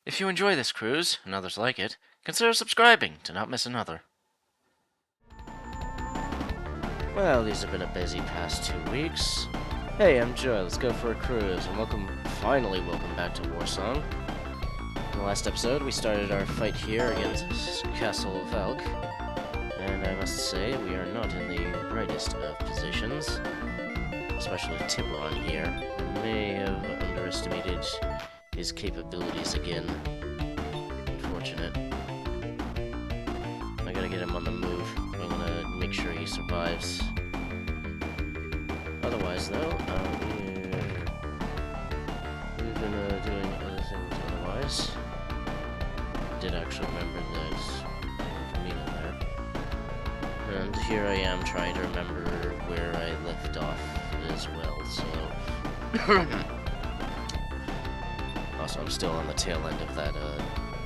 If you enjoy this cruise, and others like it, consider subscribing to not miss another. Well, these have been a busy past 2 weeks. Hey, I'm Joe, let's go for a cruise, and finally welcome back to Warsong. In the last episode, we started our fight here against Castle Valk, and I must say, we are not in the brightest of positions, especially Tiburon here. I may have underestimated his capabilities again. Unfortunate. I gotta get him on the move. I'm gonna make sure he survives. Otherwise, though, we've been doing other things otherwise. Did actually remember that Mina there. And here I am trying to remember where I left off as well, so... Also, I'm still on the tail end of that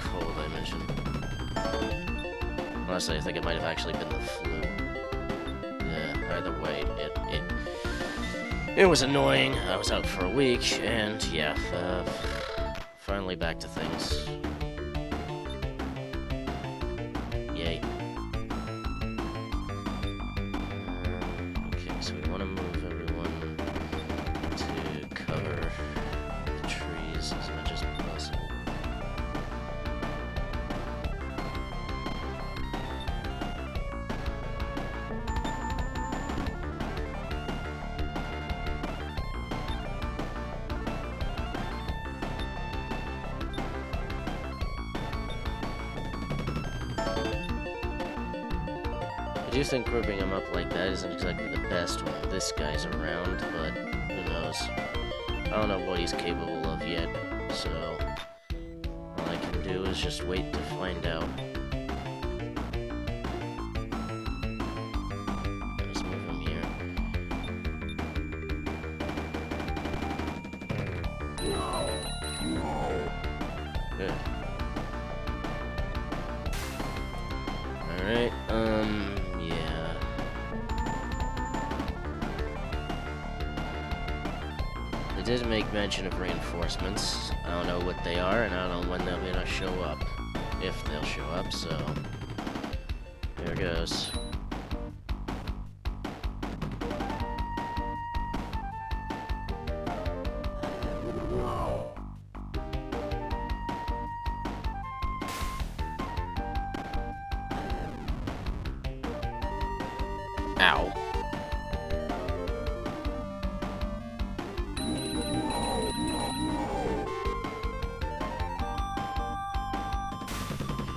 cold I mentioned. Honestly, I think it might have actually been the flu. Yeah, either way, it was annoying. I was out for a week, and yeah, finally back to things. Yay. Okay, so we want to move everyone to cover the trees as much as possible. I do think grouping them up like that isn't exactly the best when this guy's around, but who knows. I don't know what he's capable of yet, so all I can do is just wait to find out. Let's move him here. Good. Alright, yeah. They did make mention of reinforcements. I don't know what they are, and I don't know when they're gonna show up. If they'll show up, so... There goes. Ow.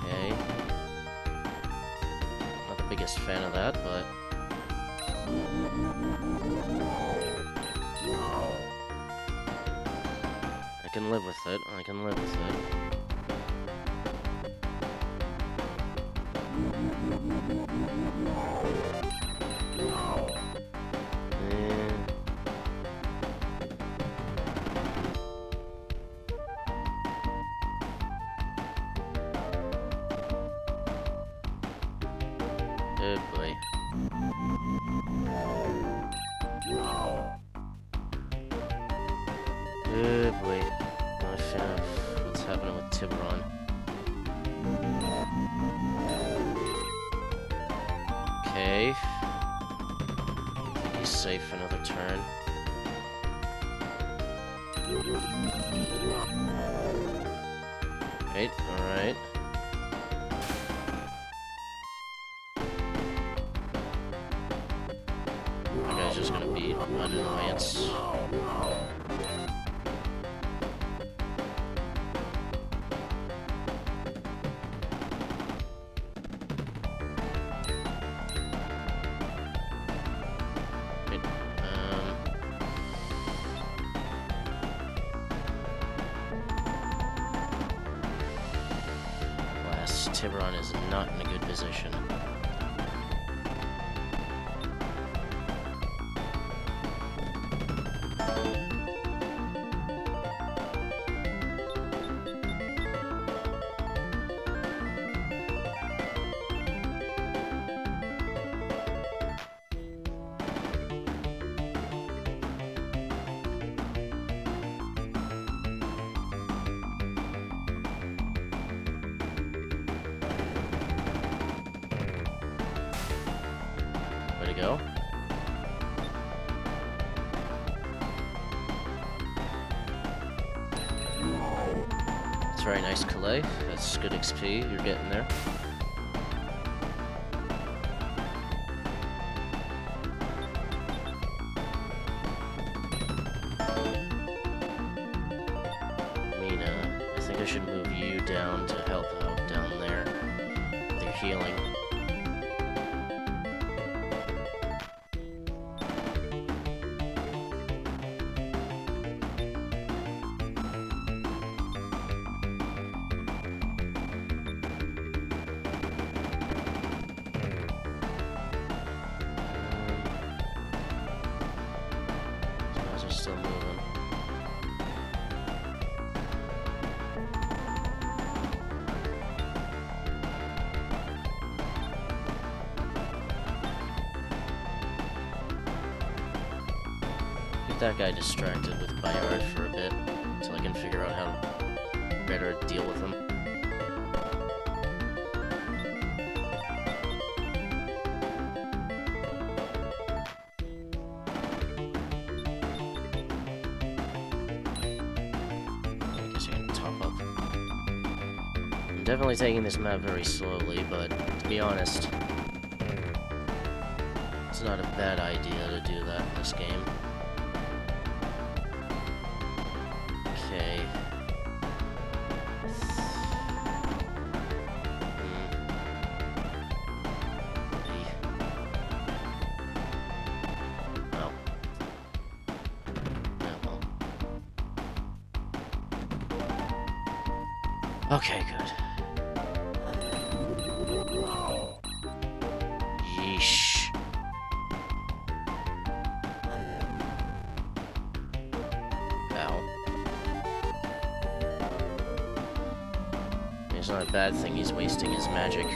Okay. Not the biggest fan of that, but... I can live with it. I can live with it. Good boy. Good boy. Not a fan of what's happening with Tiburon. Okay. I think he's safe for another turn. Right, alright. That guy's just gonna be an annoyance. Tiburon is not in a good position. go. That's very nice, Calais. That's good XP you're getting there. I think I should move you down to help out down there with your healing. Those are still moving. That guy distracted with Bayard for a bit until I can figure out how to better deal with him. I guess I can top up. I'm definitely taking this map very slowly, but to be honest, it's not a bad idea to do that in this game. Okay. Well. Yeah, well. Okay, good. Yeesh. It's not a bad thing he's wasting his magic.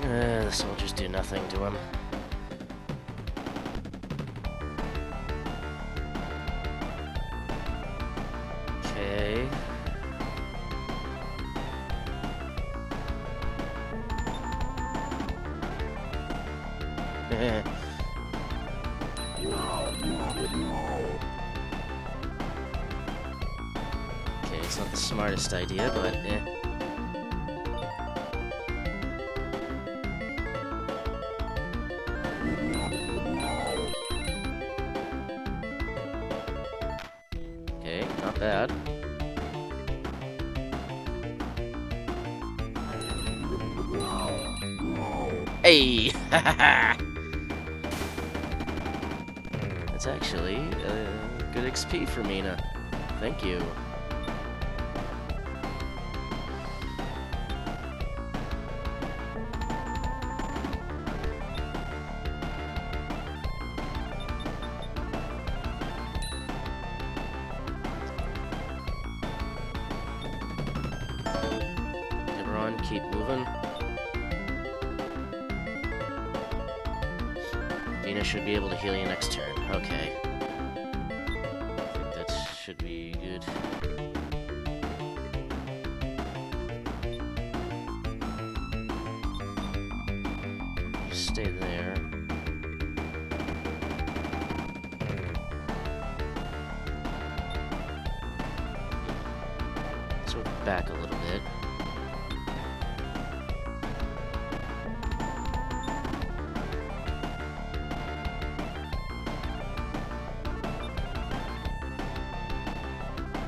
The soldiers do nothing to him. Okay. Okay, it's not the smartest idea, but eh. Okay, not bad. Hey! That's actually good XP for Mina. Thank you. Keep moving. Dina should be able to heal you next turn. Okay. I think that should be good. Stay there. Let's move back a little bit.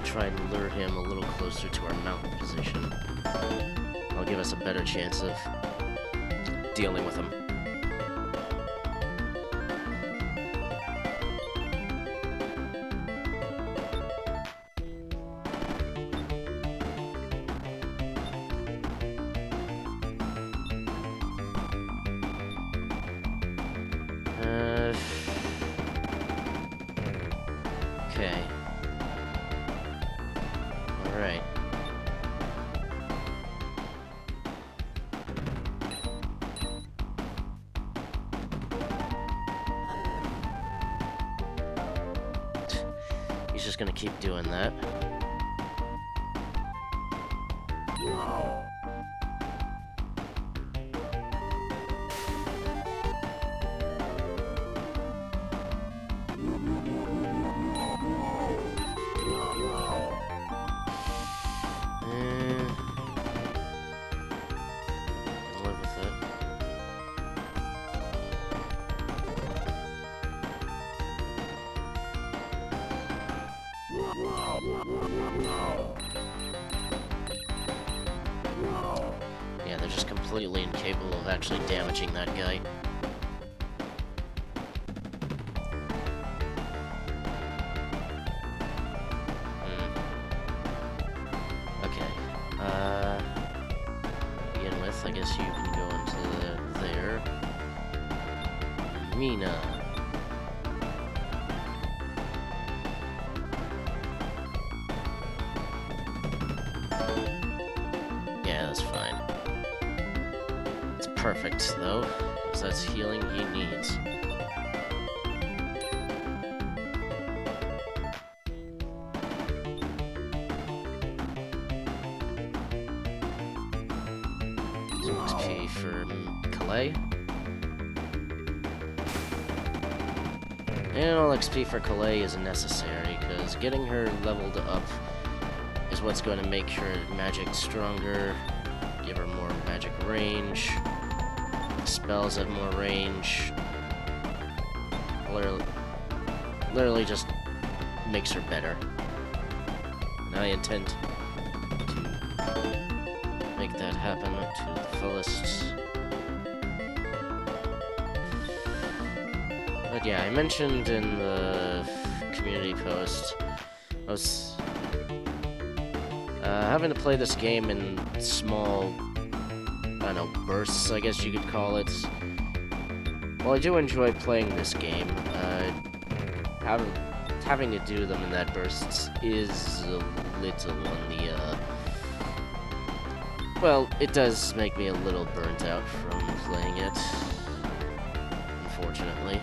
Try and lure him a little closer to our mountain position. That'll give us a better chance of dealing with him. Okay. He's just gonna keep doing that. Live with it. Yeah, they're just completely incapable of actually damaging that guy. Okay. Begin with, I guess you can go into there. Mina. Yeah, that's fine. It's perfect, though, because that's healing he needs. Some XP for Calais. And all XP for Calais isn't necessary, because getting her leveled up is what's going to make her magic stronger, give her more magic range, spells have more range, literally just makes her better. And I intend to make that happen to the fullest. But yeah, I mentioned in the community post, I was having to play this game in small, I don't know, bursts, I guess you could call it. Well, I do enjoy playing this game. Having to do them in that bursts is a little on the, well, it does make me a little burnt out from playing it, unfortunately.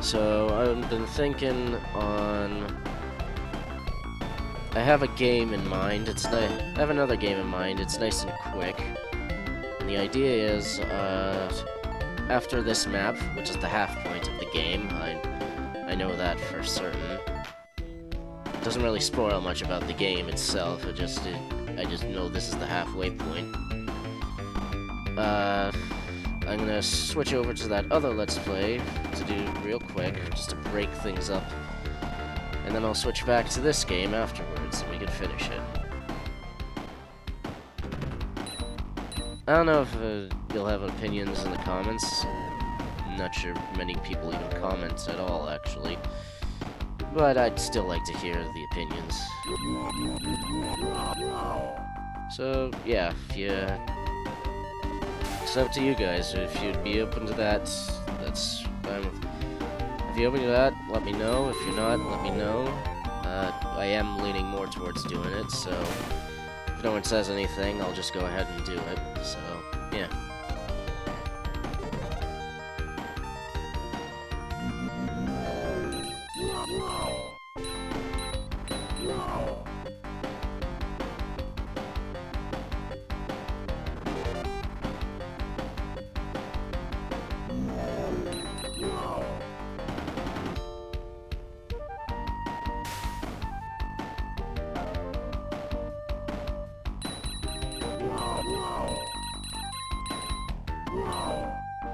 So, I've been thinking on... I have a game in mind. I have another game in mind. It's nice and quick. And the idea is, after this map, which is the half point of the game, I know that for certain. It doesn't really spoil much about the game itself. I just know this is the halfway point. I'm gonna switch over to that other Let's Play to do real quick, just to break things up. And then I'll switch back to this game afterwards, and we can finish it. I don't know if you'll have opinions in the comments. I'm not sure many people even comment at all, actually. But I'd still like to hear the opinions. So, yeah, if you... It's up to you guys. If you'd be open to that, that's fine with... If you're open to that, let me know. If you're not, let me know. I am leaning more towards doing it, so... If no one says anything, I'll just go ahead and do it. So, yeah.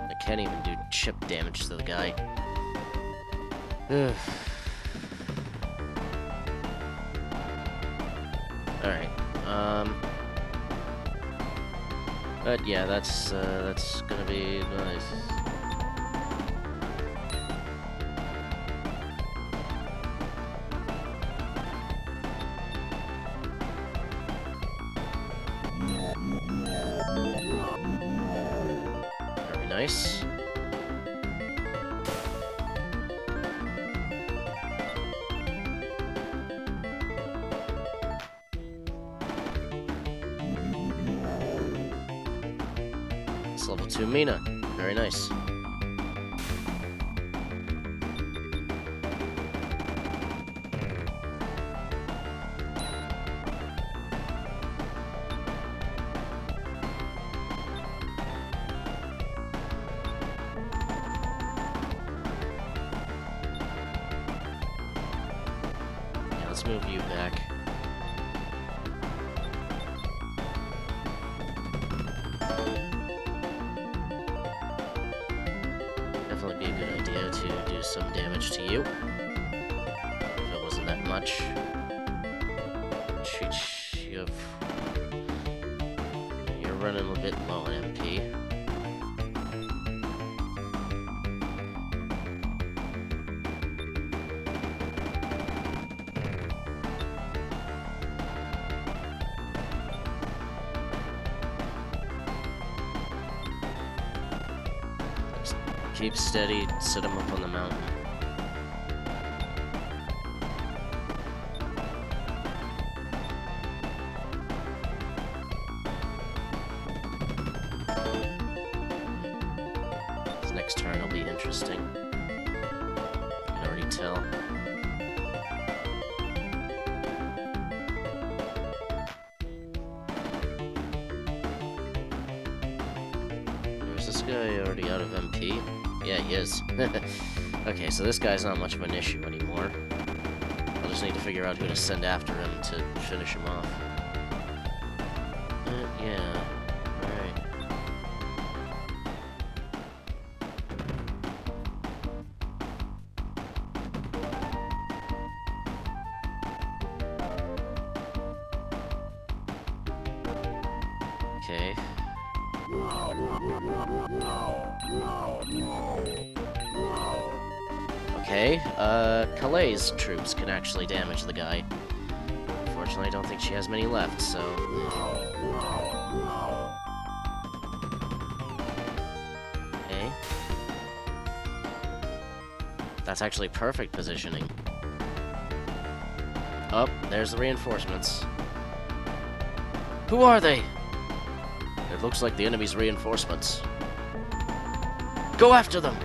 I can't even do chip damage to the guy. Alright, but yeah, that's gonna be nice. Very nice. It's level 2 Mina. Very nice. move you back. Definitely be a good idea to do some damage to you. If it wasn't that much. You're running a bit low on MP. Keep steady, set him up on the mountain. His next turn will be interesting. I can already tell. Is this guy already out of MP? Yeah, he is. Okay, so this guy's not much of an issue anymore. I'll just need to figure out who to send after him to finish him off. Yeah. Alright. Okay. Okay, Calais' troops can actually damage the guy. Unfortunately, I don't think she has many left, so... Okay. That's actually perfect positioning. Oh, there's the reinforcements. Who are they? It looks like the enemy's reinforcements. Go after them!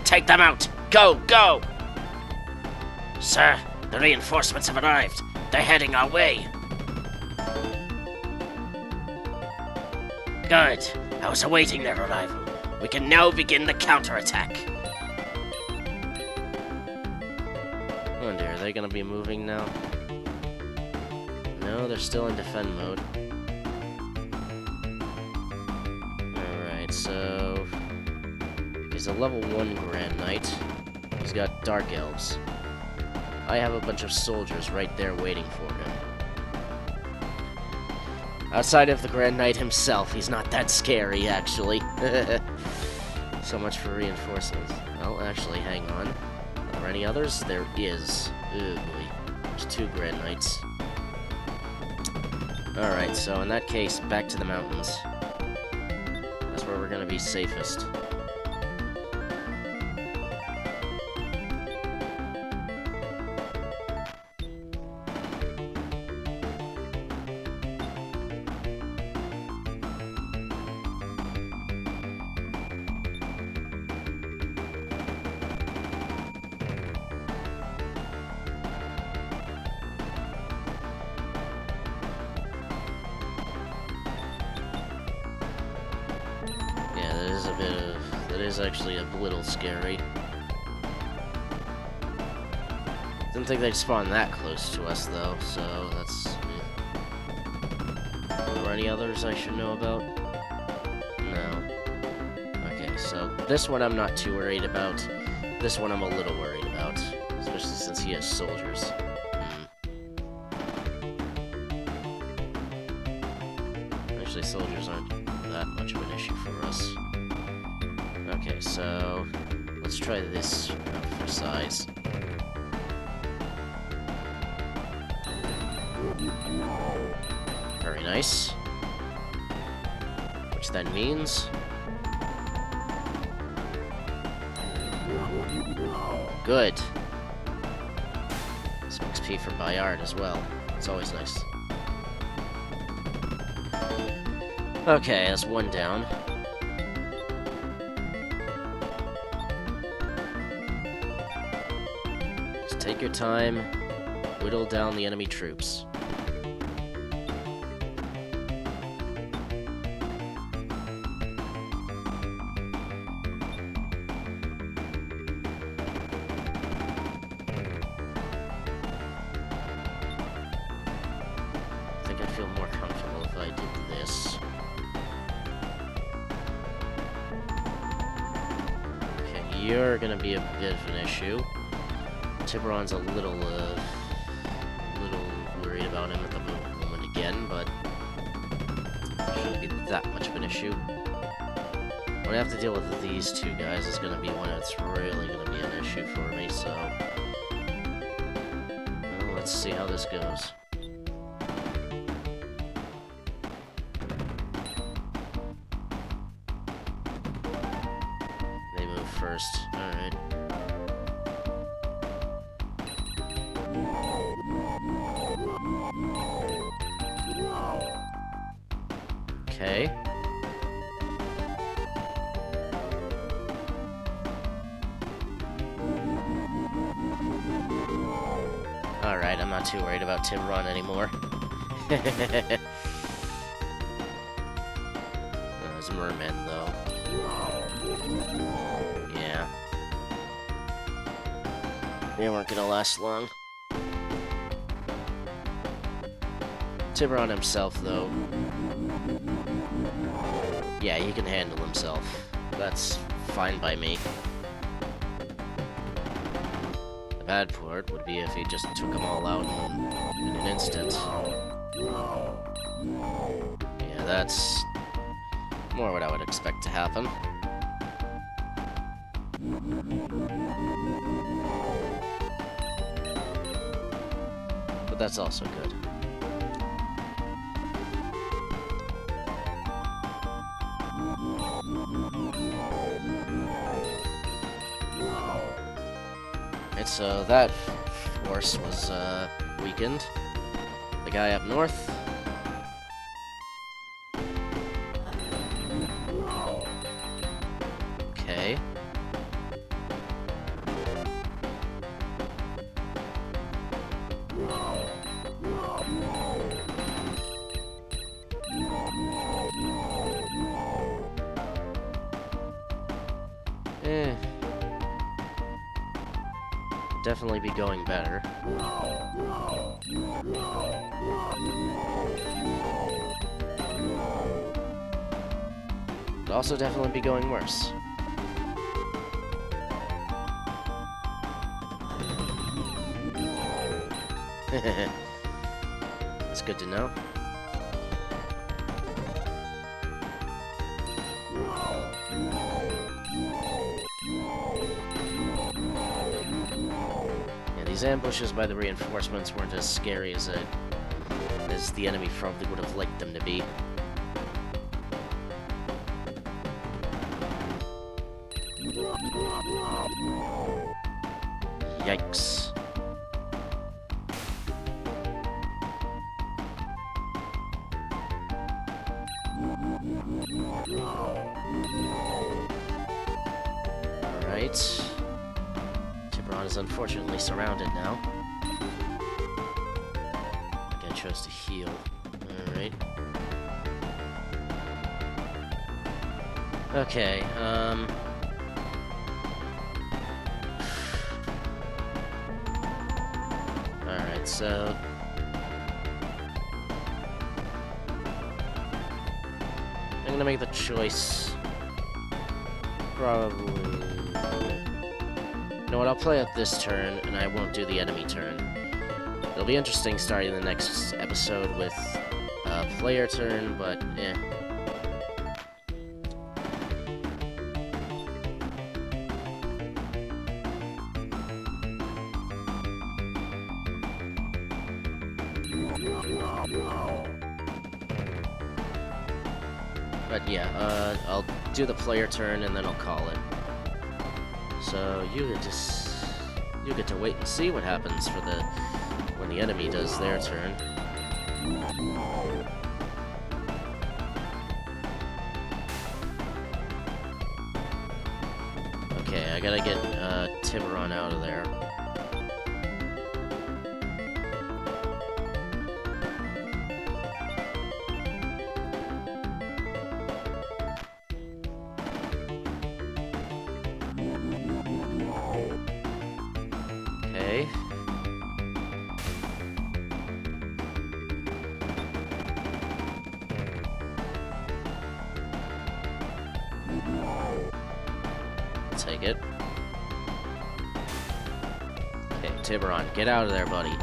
Take them out! Go! Go! Sir, the reinforcements have arrived. They're heading our way. Good. I was awaiting their arrival. We can now begin the counterattack. Oh dear, are they gonna be moving now? No, they're still in defend mode. Alright, so... he's a level 1 Grand Knight. He's got Dark Elves. I have a bunch of soldiers right there waiting for him. Outside of the Grand Knight himself, he's not that scary, actually. So much for reinforcements. Well, actually, hang on. Are there any others? There is. Ooh, boy. There's 2 Grand Knights. Alright, so in that case, back to the mountains. That's where we're gonna be safest. That is actually a little scary. Didn't think they'd spawn that close to us, though, so that's... Are there any others I should know about? No. Okay, so this one I'm not too worried about. This one I'm a little worried about, especially since he has soldiers. Actually, soldiers aren't that much of an issue for us. Okay, so let's try this for size. Very nice. Which then means... Good. Some XP for Bayard as well. It's always nice. Okay, that's one down. Just take your time, whittle down the enemy troops. you're gonna be a bit of an issue. Tiburon's a little worried about him at the moment again, but shouldn't be that much of an issue. When I have to deal with these two guys is gonna be when it's really gonna be an issue for me, so... Well, let's see how this goes. They move first. Alright. Okay. Alright, I'm not too worried about Tiburon anymore. There's mermen, though. Yeah. They weren't gonna last long. Tiburon himself, though. Yeah, he can handle himself. That's fine by me. The bad part would be if he just took them all out in an instant. Yeah, that's more what I would expect to happen. But that's also good. And so that force was weakened. The guy up north. Okay. Definitely be going better. But also definitely be going worse. That's good to know. These ambushes by the reinforcements weren't as scary as the enemy probably would have liked them to be. Yikes. Alright. Tiburon is unfortunately surrounded now. That guy chose to heal. Alright. Okay, Alright, so... I'm gonna make the choice... Probably... You know what, I'll play it this turn, and I won't do the enemy turn. It'll be interesting starting the next episode with a player turn, but eh. But yeah, I'll do the player turn and then I'll call it. So you get to wait and see what happens for when the enemy does their turn. Okay, I gotta get Tiburon out of there. Okay. Take it. Tiburon, get out of there, buddy.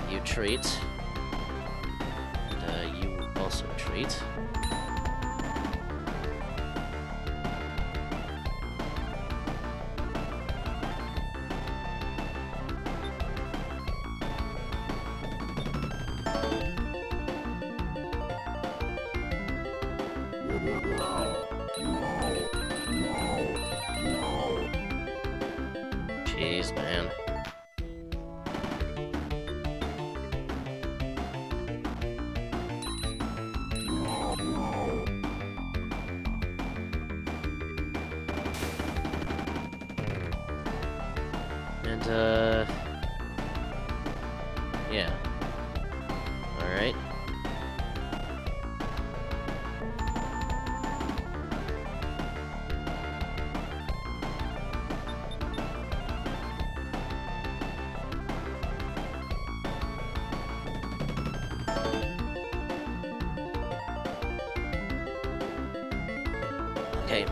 You treat. And you also treat. Jeez, man. And, yeah. Alright. Okay.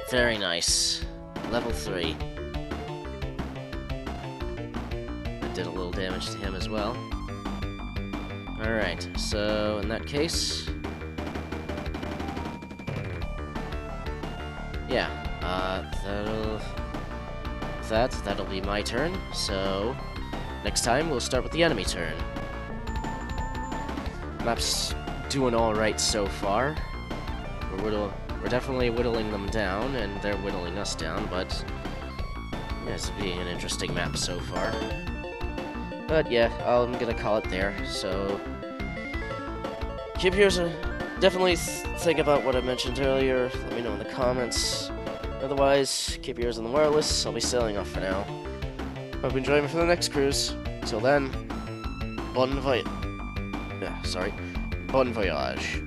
Very nice. Level 3. That did a little damage to him as well. Alright, so in that case... yeah, that'll be my turn, so... next time, we'll start with the enemy turn. Map's doing alright so far. We're definitely whittling them down, and they're whittling us down, but... yeah, it's being an interesting map so far. But yeah, I'm gonna call it there, so... keep yours... definitely think about what I mentioned earlier, let me know in the comments. Otherwise, keep yours on the wireless, I'll be sailing off for now. Hope you enjoy me for the next cruise. Till then, bon voyage. Bon voyage.